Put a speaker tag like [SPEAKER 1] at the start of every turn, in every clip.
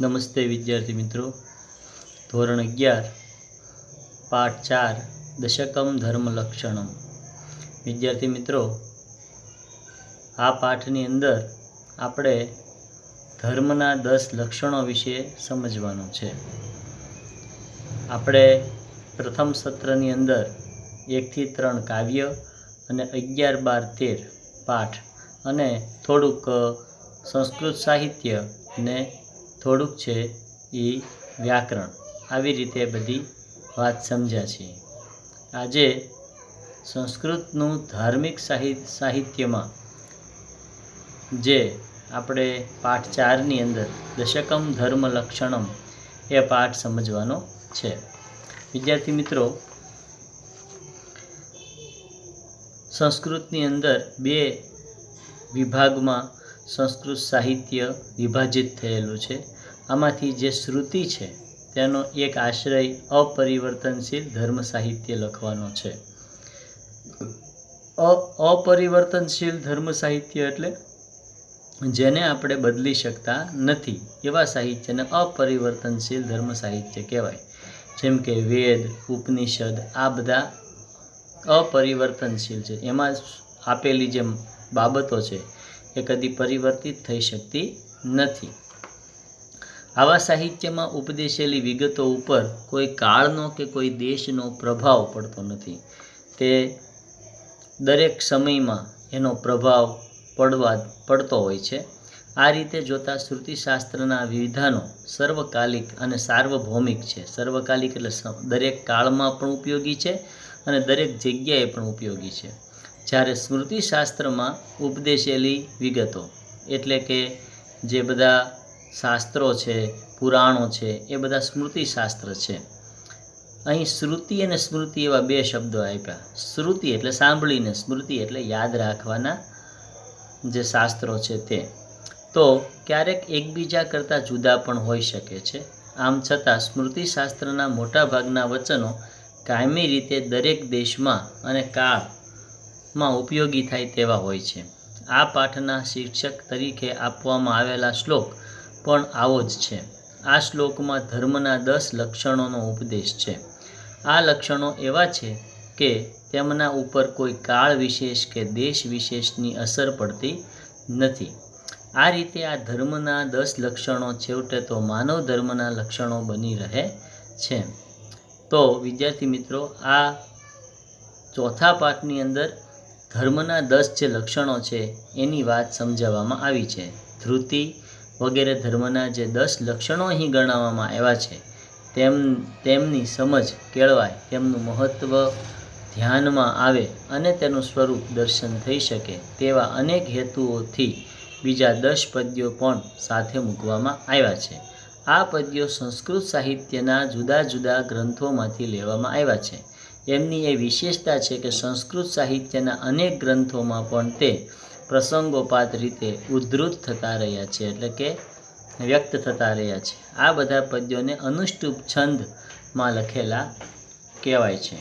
[SPEAKER 1] નમસ્તે વિદ્યાર્થી મિત્રો, ધોરણ 11 પાઠ 4 દશકમ ધર્મ લક્ષણમ. વિદ્યાર્થી મિત્રો, આ પાઠની અંદર આપણે ધર્મના 10 લક્ષણો વિશે સમજવાનું છે. આપણે પ્રથમ સત્રની અંદર 1 થી 3 કાવ્ય અને 11, 12, 13 પાઠ અને થોડુંક સંસ્કૃત સાહિત્ય અને થોડુંક છે એ વ્યાકરણ, આવી રીતે બધી વાત સમજ્યા છીએ. આજે સંસ્કૃતનું ધાર્મિક સાહિત્યમાં જે આપણે પાઠ 4ની અંદર દશકમ ધર્મ લક્ષણમ એ પાઠ સમજવાનો છે. વિદ્યાર્થી મિત્રો, સંસ્કૃતની અંદર 2 વિભાગમાં સંસ્કૃત સાહિત્ય વિભાજિત થયેલું છે. આમાંથી જે શ્રુતિ છે તેનો એક આશ્રય અપરિવર્તનશીલ ધર્મ સાહિત્ય લખવાનો છે. અપરિવર્તનશીલ ધર્મ સાહિત્ય એટલે જેને આપણે બદલી શકતા નથી એવા સાહિત્યને અપરિવર્તનશીલ ધર્મ સાહિત્ય કહેવાય. જેમ કે વેદ, ઉપનિષદ આ બધા અપરિવર્તનશીલ છે. એમાં આપેલી જે બાબતો છે એ કદી પરિવર્તિત થઈ શકતી નથી. આવા સાહિત્યમાં ઉપદેશેલી વિગતો ઉપર કોઈ કાળનો કે કોઈ દેશનો પ્રભાવ પડતો નથી. તે દરેક સમયમાં એનો પ્રભાવ પડતો હોય છે. આ રીતે જોતાં શ્રુતિશાસ્ત્રના વિધાનો સર્વકાલિક અને સાર્વભૌમિક છે. સર્વકાલિક એટલે દરેક કાળમાં પણ ઉપયોગી છે અને દરેક જગ્યાએ પણ ઉપયોગી છે. જ્યારે સ્મૃતિશાસ્ત્રમાં ઉપદેશેલી વિગતો એટલે કે જે બધા શાસ્ત્રો છે, પુરાણો છે, એ બધા સ્મૃતિશાસ્ત્ર છે. અહીં શ્રુતિ અને સ્મૃતિ એવા 2 શબ્દો આપ્યા. શ્રુતિ એટલે સાંભળીને, સ્મૃતિ એટલે યાદ રાખવાના જે શાસ્ત્રો છે તે. તો ક્યારેક એકબીજા કરતાં જુદા પણ હોઈ શકે છે. આમ છતાં સ્મૃતિશાસ્ત્રના મોટાભાગના વચનો કાયમી રીતે દરેક દેશમાં અને કાળમાં ઉપયોગી થાય તેવા હોય છે. આ પાઠના શીર્ષક તરીકે આપવામાં આવેલા શ્લોક પણ આવો જ છે. આ શ્લોકમાં ધર્મના 10 લક્ષણોનો ઉપદેશ છે. આ લક્ષણો એવા છે કે તેમના ઉપર કોઈ કાળ વિશેષ કે દેશ વિશેષની અસર પડતી નથી. આ રીતે આ ધર્મના 10 લક્ષણો છેવટે તો માનવ ધર્મના લક્ષણો બની રહે છે. તો વિદ્યાર્થી મિત્રો, આ ચોથા પાઠની અંદર ધર્મના 10 જે લક્ષણો છે એની વાત સમજાવવામાં આવી છે. ધૃતિ વગેરે ધર્મના જે 10 લક્ષણો અહીં ગણાવવામાં આવ્યા છે તેમની સમજ કેળવાય, તેમનું મહત્ત્વ ધ્યાનમાં આવે અને તેનું સ્વરૂપ દર્શન થઈ શકે તેવા અનેક હેતુઓથી બીજા 10 પદ્યો પણ સાથે મૂકવામાં આવ્યા છે. આ પદ્યો સંસ્કૃત સાહિત્યના જુદા જુદા ગ્રંથોમાંથી લેવામાં આવ્યા છે. એમની એ વિશેષતા છે કે સંસ્કૃત સાહિત્યના અનેક ગ્રંથોમાં પણ તે પ્રસંગોપાત રીતે ઉદ્ધૃત થતા રહ્યા છે, એટલે કે વ્યક્ત થતા રહ્યા છે. આ બધા પદ્યોને અનુષ્ટુપ છંદમાં લખેલા કહેવાય છે.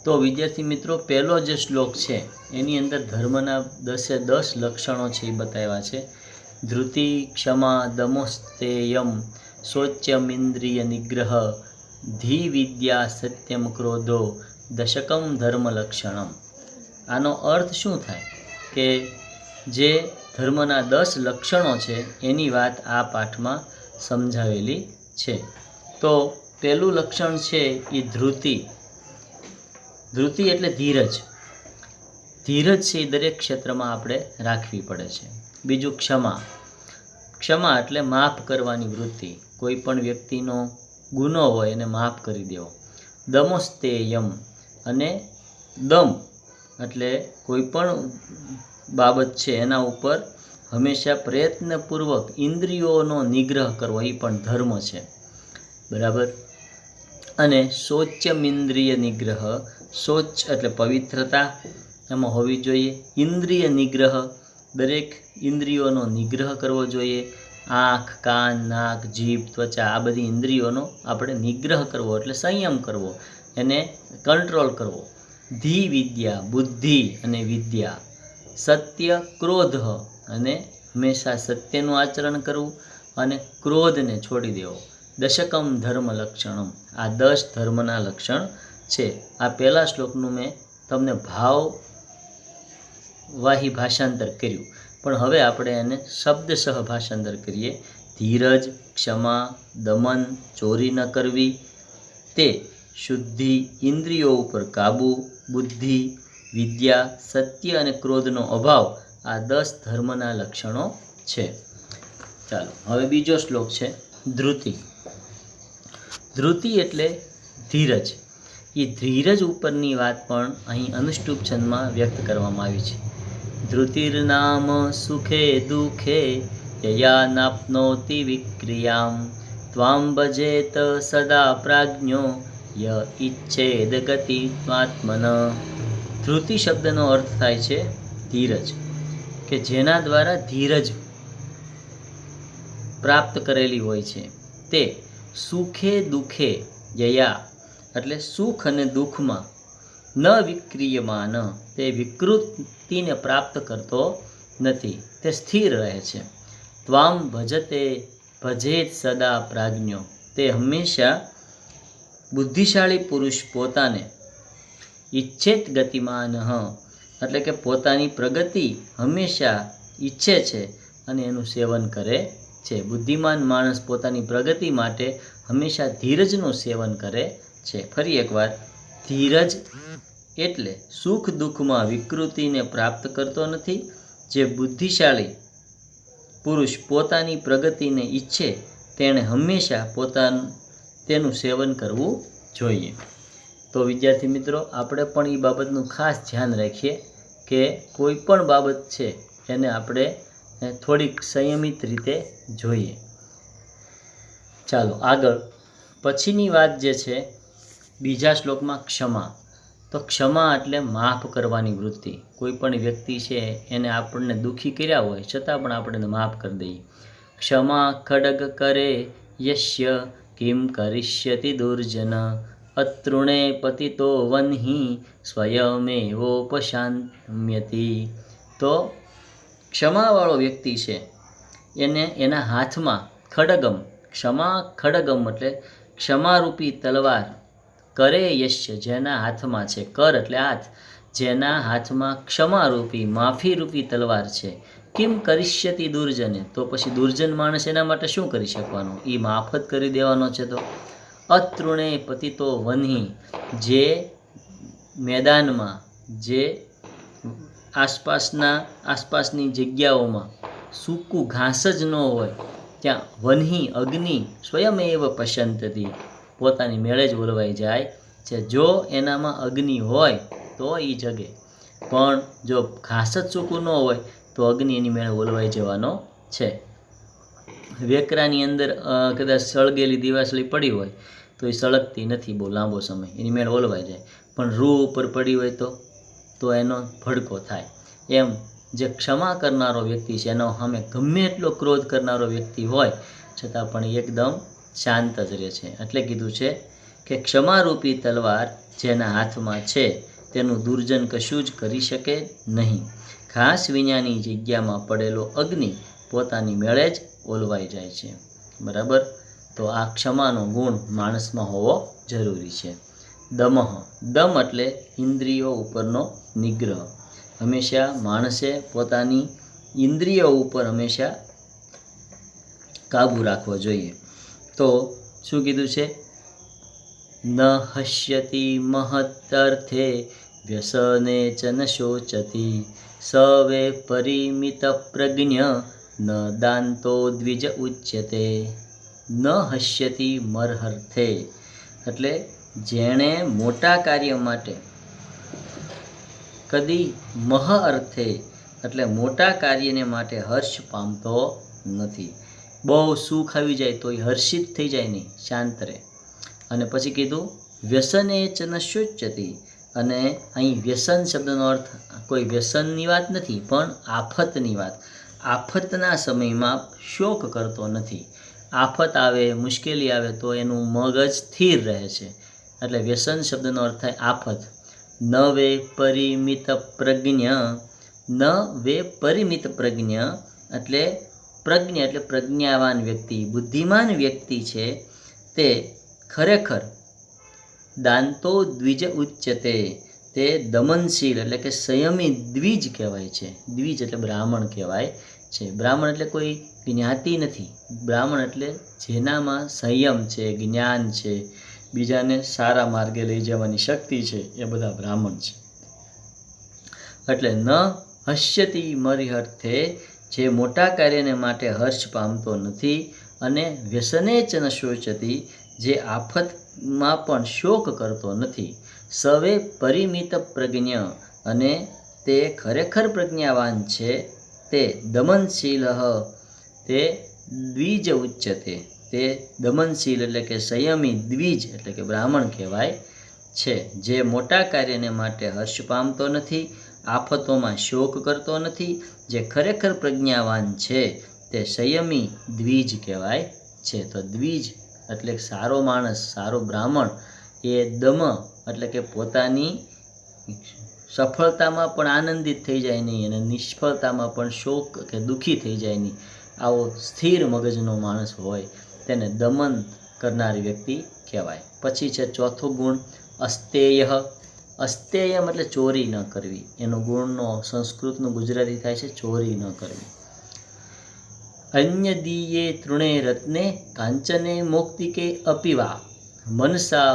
[SPEAKER 1] તો વિદ્યાર્થી મિત્રો, પહેલો જે શ્લોક છે એની અંદર ધર્મના 10 લક્ષણો છે એ બતાવ્યા છે. ધૃતિ, ક્ષમા, દમોસ્તેયમ, શૌચમિન્દ્રિય નિગ્રહ, ધી વિદ્યા, સત્યમ, ક્રોધો, દશકમ ધર્મ લક્ષણમ. આનો અર્થ શું થાય કે જે ધર્મના 10 લક્ષણો છે એની વાત આ પાઠમાં સમજાવેલી છે. તો પહેલું લક્ષણ છે એ ધૃતિ. ધૃતિ એટલે ધીરજ. ધીરજ છે એ દરેક ક્ષેત્રમાં આપણે રાખવી પડે છે. બીજું ક્ષમા. ક્ષમા એટલે માફ કરવાની વૃત્તિ. કોઈ પણ વ્યક્તિનો ગુનો હોય એને માફ કરી દેવો. દમોસ્તેયમ અને દમ એટલે કોઈ પણ બાબત છે એના ઉપર હંમેશા પ્રયત્નપૂર્વક ઇન્દ્રિયોનો નિગ્રહ કરવો, એ પણ ધર્મ છે. બરાબર. અને શૌચમિન્દ્રિય નિગ્રહ. શૌચ એટલે પવિત્રતા એમાં હોવી જોઈએ. ઇન્દ્રિય નિગ્રહ, દરેક ઇન્દ્રિયોનો નિગ્રહ કરવો જોઈએ. આંખ, કાન, નાક, જીભ, ત્વચા આ બધી ઇન્દ્રિયોનો આપણે નિગ્રહ કરવો એટલે સંયમ કરવો, એને કંટ્રોલ કરવો. ધી વિદ્યા, બુદ્ધિ અને વિદ્યા. સત્ય, ક્રોધ અને હંમેશા સત્યનું આચરણ કરવું અને ક્રોધને છોડી દેવો. દશકમ ધર્મ લક્ષણમ, આ 10 ધર્મના લક્ષણ છે. આ પહેલા શ્લોકનું મેં તમને ભાવવાહી ભાષાંતર કર્યું, પણ હવે આપણે એને શબ્દસહ ભાષાંતર કરીએ. ધીરજ, ક્ષમા, દમન, ચોરી ન કરવી, તે શુદ્ધિ, ઇન્દ્રિયો ઉપર કાબુ, બુદ્ધિ, વિદ્યા, સત્ય અને ક્રોધનો અભાવ, આ 10 ધર્મના લક્ષણો છે. ચાલો હવે બીજો શ્લોક છે ધૃતિ. ધૃતિ એટલે ધીરજ. એ ધીરજ ઉપરની વાત પણ અહીં અનુષ્ટુપ છંદમાં વ્યક્ત કરવામાં આવી છે. ધૃતિર્નામ સુખે દુઃખે યયા નાપ્નોતિ વિક્રિયામ ત્વામ ભજેત સદા પ્રાજ્ઞો ય ઇચ્છેદ ગતિત્વાત્મન. ધૃતિ શબ્દનો અર્થ થાય છે ધીરજ, કે જેના દ્વારા ધીરજ પ્રાપ્ત કરેલી હોય છે તે સુખે દુઃખે યયા એટલે સુખ અને દુઃખમાં ન વિક્રિયમાન, તે વિકૃતિને પ્રાપ્ત કરતો નથી, તે સ્થિર રહે છે. ત્વામ ભજેત સદા પ્રાજ્ઞો, તે હંમેશા બુદ્ધિશાળી પુરુષ પોતાને ઈચ્છેત ગતિમાન, એટલે કે પોતાની પ્રગતિ હંમેશા ઈચ્છે છે અને એનું સેવન કરે છે. બુદ્ધિમાન માણસ પોતાની પ્રગતિ માટે હંમેશા ધીરજનું સેવન કરે છે. ફરી એકવાર, ધીરજ એટલે સુખ દુઃખમાં વિકૃતિને પ્રાપ્ત કરતો નથી. જે બુદ્ધિશાળી પુરુષ પોતાની પ્રગતિને ઈચ્છે તેણે હંમેશા તેનું સેવન કરવું જોઈએ. તો વિદ્યાર્થી મિત્રો, આપણે પણ એ બાબતનું ખાસ ધ્યાન રાખીએ કે કોઈ પણ બાબત છે એને આપણે થોડીક સંયમિત રીતે જોઈએ. ચાલો આગળ પછીની વાત જે છે બીજા શ્લોકમાં ક્ષમા. તો ક્ષમા એટલે માફ કરવાની વૃત્તિ. કોઈ પણ વ્યક્તિ છે એને આપણને દુઃખી કર્યા હોય છતાં પણ આપણે એને માફ કરી દઈએ. ક્ષમા ખડગ કરે યશ્ય કિમ કરિષ્યતિ દુર્જન અતૃણે પતિતો વન્હી સ્વયમેવોપશામ્યતિ. તો ક્ષમાવાળો વ્યક્તિ છે એને એના હાથમાં ખડગમ, ક્ષમા ખડગમ એટલે ક્ષમારૂપી તલવાર, કરે યશ્ય જેના હાથમાં છે, કર એટલે હાથ, જેના હાથમાં ક્ષમારૂપી માફીરૂપી તલવાર છે. કિમ કરિષ્યતિ દુર્જને, તો પછી દુર્જન માણસ એના માટે શું કરી શકવાનો? એ માફ જ કરી દેવાનો છે. તો અતૃણે પતિતો વન્હી, જે મેદાનમાં, જે આસપાસની જગ્યાઓમાં સૂકું ઘાસ જ ન હોય ત્યાં વન્હી અગ્નિ સ્વયમેવ પશ્યંતી, પોતાની મેળે જ ઓલવાઈ જાય છે. જો એનામાં અગ્નિ હોય તો એ જગે, પણ જો ઘાસ જ સૂકું ન હોય તો અગ્નિ એની મેળે ઓલવાઈ જવાનો છે. વેકરાની અંદર કદાચ સળગેલી દિવાસળી પડી હોય તો એ સળગતી નથી બહુ લાંબો સમય, એની મેળ ઓલવાઈ જાય. પણ રૂ ઉપર પડી હોય તો એનો ભડકો થાય. એમ જે ક્ષમા કરનારો વ્યક્તિ છે એનો સામે ગમે એટલો ક્રોધ કરનારો વ્યક્તિ હોય છતાં પણ એકદમ શાંત જ રહે છે. એટલે કીધું છે કે ક્ષમારૂપી તલવાર જેના હાથમાં છે તેનું દુર્જન કશું જ કરી શકે નહીં. ઘાસ વિનાની જગ્યામાં પડેલો અગ્નિ પોતાની મેળે જ ઓલવાઈ જાય છે. બરાબર? તો આ ક્ષમાનો ગુણ માણસમાં હોવો જરૂરી છે. દમઃ, દમ એટલે ઇન્દ્રિયો ઉપરનો નિગ્રહ. હંમેશા માણસે પોતાની ઇન્દ્રિયો ઉપર હંમેશા કાબુ રાખવો જોઈએ. તો શું કીધું છે? ન હસ્યતિ મહદર્થે વ્યસને ચ ન શોચતી સવે પરિમિત પ્રજ્ઞ ન દાંતો દ્વિજ ઉચ્યતે. ન હસ્યતિ મરહર્થે એટલે જેણે મોટા કાર્ય માટે કદી મહ અર્થે એટલે મોટા કાર્યને માટે હર્ષ પામતો નથી. બહુ સુખ આવી જાય તો એ હર્ષિત થઈ જાય નહીં, શાંત રહે. અને પછી કીધું વ્યસને ચ ન શોચ્યતિ, અને અહીં વ્યસન શબ્દનો અર્થ કોઈ વ્યસનની વાત નથી પણ આફતની વાત. આફતના સમયમાં શોક કરતો નથી. આફત આવે, મુશ્કેલી આવે તો એનું મગજ સ્થિર રહે છે. એટલે વ્યસન શબ્દનો અર્થ થાય આફત. ન વે પરિમિત પ્રજ્ઞ, ન વે પરિમિત પ્રજ્ઞ એટલે પ્રજ્ઞ એટલે પ્રજ્ઞાવાન વ્યક્તિ, બુદ્ધિમાન વ્યક્તિ છે તે ખરેખર દાંતો દ્વિજ ઉચ્યતે, તે દમનશીલ એટલે કે સંયમી દ્વિજ કહેવાય છે. દ્વિજ એટલે બ્રાહ્મણ કહેવાય છે. બ્રાહ્મણ એટલે કોઈ જ્ઞાતિ નથી. બ્રાહ્મણ એટલે જેનામાં સંયમ છે, જ્ઞાન છે, બીજાને સારા માર્ગે લઈ જવાની શક્તિ છે, એ બધા બ્રાહ્મણ છે. એટલે ન હસ્યતિ મરિહર્થે, જે મોટા કાર્યને માટે હર્ષ પામતો નથી, અને વ્યસને ચ ન શોચતી, જે આફતમાં પણ શોક કરતો નથી. સવે પરિમિત પ્રજ્ઞ, અને તે ખરેખર પ્રજ્ઞાવાન છે. તે દમનશીલ, તે દ્વિજ ઉચ્યતે, તે દમનશીલ એટલે કે સંયમી દ્વિજ એટલે કે બ્રાહ્મણ કહેવાય છે. જે મોટા કાર્યને માટે હર્ષ પામતો નથી, આફતોમાં શોક કરતો નથી, જે ખરેખર પ્રજ્ઞાવાન છે, તે સંયમી દ્વિજ કહેવાય છે. તો દ્વિજ એટલે સારો માણસ, સારો બ્રાહ્મણ, એ દમ એટલે કે પોતાની સફળતામાં પણ આનંદિત થઈ જાય નહીં, અને નિષ્ફળતામાં પણ શોક કે દુઃખી થઈ જાય નહીં, આવો સ્થિર મગજનો માણસ હોય તેને દમન કરનાર વ્યક્તિ કહેવાય. પછી છે ચોથો ગુણ અસ્તેય. અસ્તેયમ એટલે ચોરી ન કરવી. એનો ગુણનો સંસ્કૃતનું ગુજરાતી થાય છે ચોરી ન કરવી. અન્ય દીયે તૃણે રત્ને કાંચને મોક્તિકે અપિવા મનસા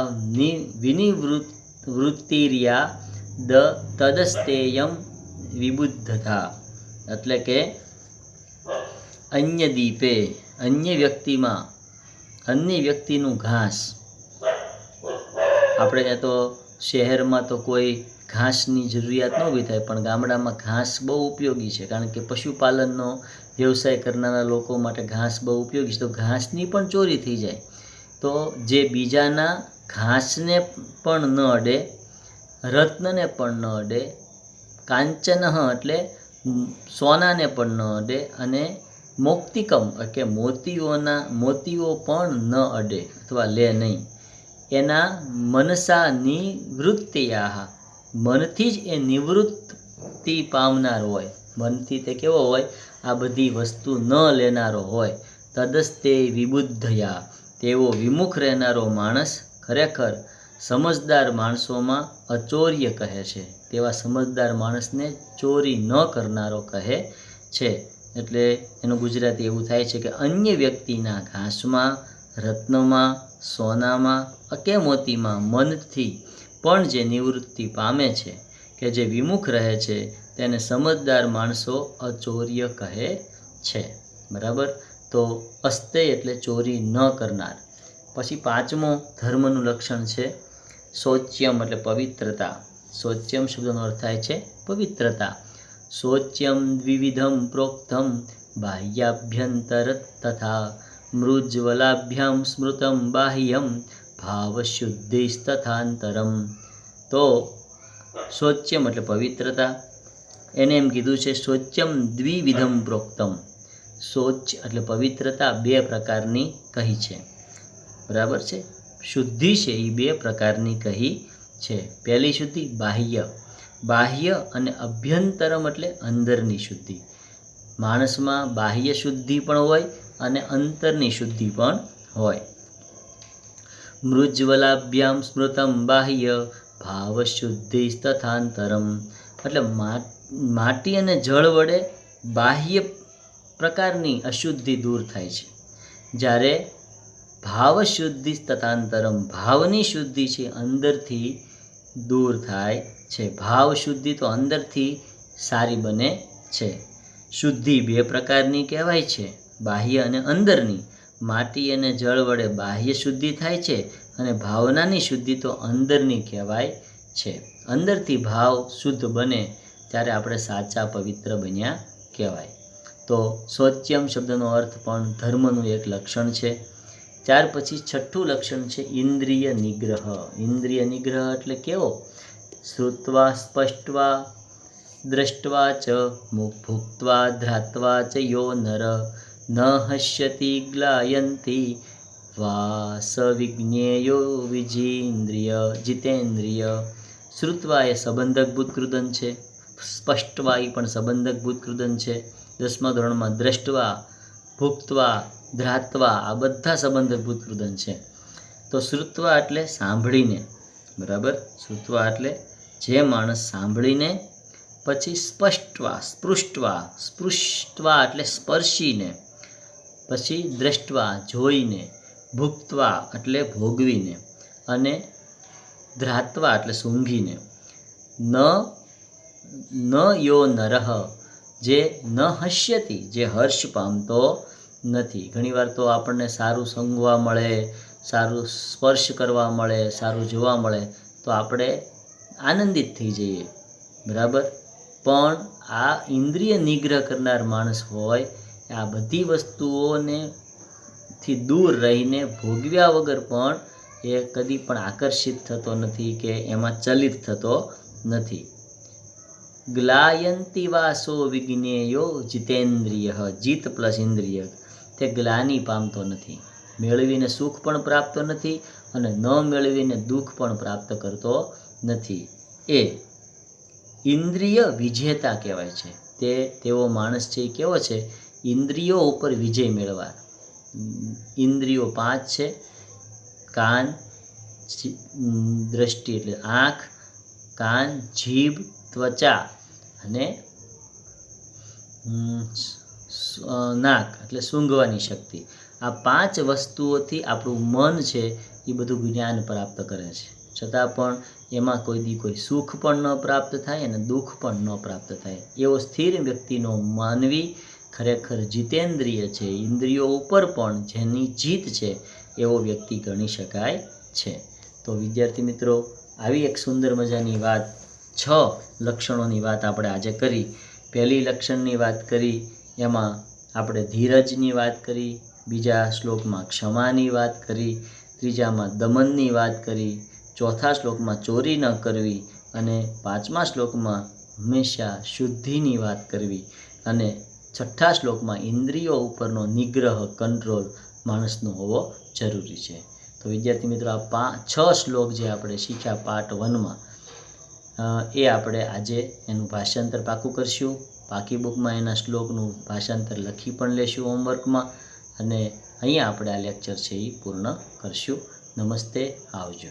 [SPEAKER 1] વિનિવૃત્તિર્યા તદસ્તેયમ વિબુદ્ધતા. એટલે કે અન્ય દીપે, અન્ય વ્યક્તિમાં, અન્ય વ્યક્તિનું ઘાસ. આપણે ત્યાં તો શહેરમાં તો કોઈ ઘાસની જરૂરિયાત ન ઊભી થાય, પણ ગામડામાં ઘાસ બહુ ઉપયોગી છે, કારણ કે પશુપાલનનો વ્યવસાય કરનારા લોકો માટે ઘાસ બહુ ઉપયોગી છે. તો ઘાસની પણ ચોરી થઈ જાય તો જે બીજાના ઘાસને પણ ન અડે, રત્નને પણ ન અડે, કાંચન એટલે સોનાને પણ ન અડે, અને મૌક્તિકમ કે મોતીઓ પણ ન અડે અથવા લે નહીં, એના મનસા નિવૃત્તિયા, મનથી જ એ નિવૃત્તિ પામનાર હોય, મનથી તે કેવો હોય, આ બધી વસ્તુ ન લેનારો હોય. તદસ્તે વિબુદ્ધયા, તેવો વિમુખ રહેનારો માણસ ખરેખર સમજદાર માણસોમાં અચોર્ય કહે છે. તેવા સમજદાર માણસને ચોરી ન કરનારો કહે છે. એટલે એનું ગુજરાતી એવું થાય છે કે અન્ય વ્યક્તિના ઘાસમાં, રત્નમાં, સોનામાં કે મોતીમાં મનથી પણ જે નિવૃત્તિ પામે છે, કે જે વિમુખ રહે છે, તેને સમજદાર માણસો અચોર્ય કહે છે. બરાબર. તો અસ્તેય એટલે ચોરી ન કરનાર. પછી પાંચમો ધર્મનું લક્ષણ છે શૌચ્યમ એટલે પવિત્રતા. શૌચ્યમ શબ્દનો અર્થ થાય છે પવિત્રતા. શૌચ્યમ દ્વિવિધમ પ્રોક્તમ બાહ્યાભ્યંતર તથા મૃજ્જવલાભ્યામ સ્મૃતમ બાહ્યમ ભાવશુદ્ધિસ્તથાંતરમ. તો શૌચ્યમ એટલે પવિત્રતા. એને એમ કીધું છે શૌચ્યમ દ્વિવિધમ પ્રોક્તમ. શૌચ એટલે પવિત્રતા બે પ્રકારની કહી છે. બરાબર છે. શુદ્ધિ છે એ બે પ્રકારની કહી છે. પહેલી શુદ્ધિ બાહ્ય. બાહ્ય અને અભ્યંતરમ એટલે અંદરની શુદ્ધિ. માણસમાં બાહ્ય શુદ્ધિ પણ હોય અને અંતરની શુદ્ધિ પણ હોય. મૃજ્જવલાભ્યામ સ્મૃતમ બાહ્ય ભાવશુદ્ધિ તથાંતરમ. એટલે માટી અને જળ વડે બાહ્ય પ્રકારની અશુદ્ધિ દૂર થાય છે, જ્યારે ભાવશુદ્ધિ તથાંતરમ, ભાવની શુદ્ધિ છે અંદરથી દૂર થાય છે. ભાવ શુદ્ધિ તો અંદરથી સારી બને છે. શુદ્ધિ બે પ્રકારની કહેવાય છે, બાહ્ય અને અંદરની. માટી અને જળ વડે બાહ્ય શુદ્ધિ થાય છે, અને ભાવનાની શુદ્ધિ તો અંદરની કહેવાય છે. અંદરથી ભાવ શુદ્ધ બને ત્યારે આપણે સાચા પવિત્ર બન્યા કહેવાય. તો શૌચ્યમ શબ્દનો અર્થ પણ ધર્મનું એક લક્ષણ છે. ત્યાર પછી છઠ્ઠું લક્ષણ છે ઇન્દ્રિય નિગ્રહ. ઇન્દ્રિય નિગ્રહ એટલે કેવો? શ્રુત્વા સ્પષ્ટવા દ્રષ્ટવા ચ ભુક્ત્વા ધ્રાત્વા ચ યો નર ન હસ્યતિ ગ્લાયંતી વાસવિજ્ઞેયો વિજિન્દ્રિય જીતેન્દ્રિય. શ્રુત્વા એ સંબંધક ભૂતકૃદન છે. સ્પષ્ટવા એ પણ સંબંધક ભૂતકૃદન છે. 10મા ધોરણમાં દ્રષ્ટવા ભુક્ત્વા, ધ્રાત્વા આ બધા સંબંધભૂત કૃદંત છે. તો શ્રુત્વા એટલે સાંભળીને, બરાબર. શ્રુત્વા એટલે જે માણસ સાંભળીને, પછી સ્પષ્ટવા, સ્પૃષ્ટવા, સ્પૃષ્ટવા એટલે સ્પર્શીને, પછી દ્રષ્ટવા જોઈને, ભુક્ત્વા એટલે ભોગવીને, અને ધ્રાત્વા એટલે સૂંઘીને. ન યો નરહ જે ન હસ્યતિ જે હર્ષ પામતો નથી. ઘણીવાર તો આપણને સારું સૂંઘવા મળે, સારું સ્પર્શ કરવા મળે, સારું જોવા મળે તો આપણે આનંદિત થઈ જઈએ, બરાબર. પણ આ ઇન્દ્રિય નિગ્રહ કરનાર માણસ હોય આ બધી વસ્તુઓને થી દૂર રહીને ભોગવ્યા વગર પણ એ કદી પણ આકર્ષિત થતો નથી કે એમાં ચલિત થતો નથી. ગ્લાયંતી વાસો વિજ્ઞેયો જીતેન્દ્રિય, જીત પ્લસ ઇન્દ્રિય, તે ગ્લાની પામતો નથી, મેળવીને સુખ પણ પ્રાપ્ત નથી અને ન મેળવીને દુઃખ પણ પ્રાપ્ત કરતો નથી. એ ઇન્દ્રિય વિજેતા કહેવાય છે. તેવો માણસ છે એ કેવો છે? ઇન્દ્રિયો ઉપર વિજય મેળવા. ઇન્દ્રિયો 5 છે: કાન, દ્રષ્ટિ એટલે આંખ, કાન, જીભ, ત્વચા અને નાક એટલે સૂંઘવાની શક્તિ. આ 5 વસ્તુઓથી આપણું મન છે એ બધું જ્ઞાન પ્રાપ્ત કરે છે. છતાં પણ એમાં કોઈ સુખ પણ ન પ્રાપ્ત થાય અને દુઃખ પણ ન પ્રાપ્ત થાય. એવો સ્થિર વ્યક્તિનો માનવી ખરેખર જીતેન્દ્રિય છે, ઇન્દ્રિયો ઉપર પણ જેની જીત છે એવો વ્યક્તિ ગણી શકાય છે. તો વિદ્યાર્થી મિત્રો, આવી એક સુંદર મજાની વાત, 6 લક્ષણોની વાત આપણે આજે કરી. પહેલી લક્ષણની વાત કરી એમાં આપણે ધીરજની વાત કરી, બીજા શ્લોકમાં ક્ષમાની વાત કરી, ત્રીજામાં દમનની વાત કરી, ચોથા શ્લોકમાં ચોરી ન કરવી અને 5મા શ્લોકમાં હંમેશા શુદ્ધિની વાત કરવી અને 6ઠ્ઠા શ્લોકમાં ઇન્દ્રિયો ઉપરનો નિગ્રહ, કંટ્રોલ માણસનો હોવો જરૂરી છે. તો વિદ્યાર્થી મિત્રો, આ 6 શ્લોક જે આપણે શીખ્યા પાર્ટ 1માં એ આપણે આજે એનું ભાષાંતર પાકું કરશું. પાકી બુકમાં એના શ્લોકનું ભાષાંતર લખી પણ લેશું હોમવર્કમાં, અને અહીંયા આપણે આ લેક્ચર છે એ પૂર્ણ કરશું. નમસ્તે, આવજો.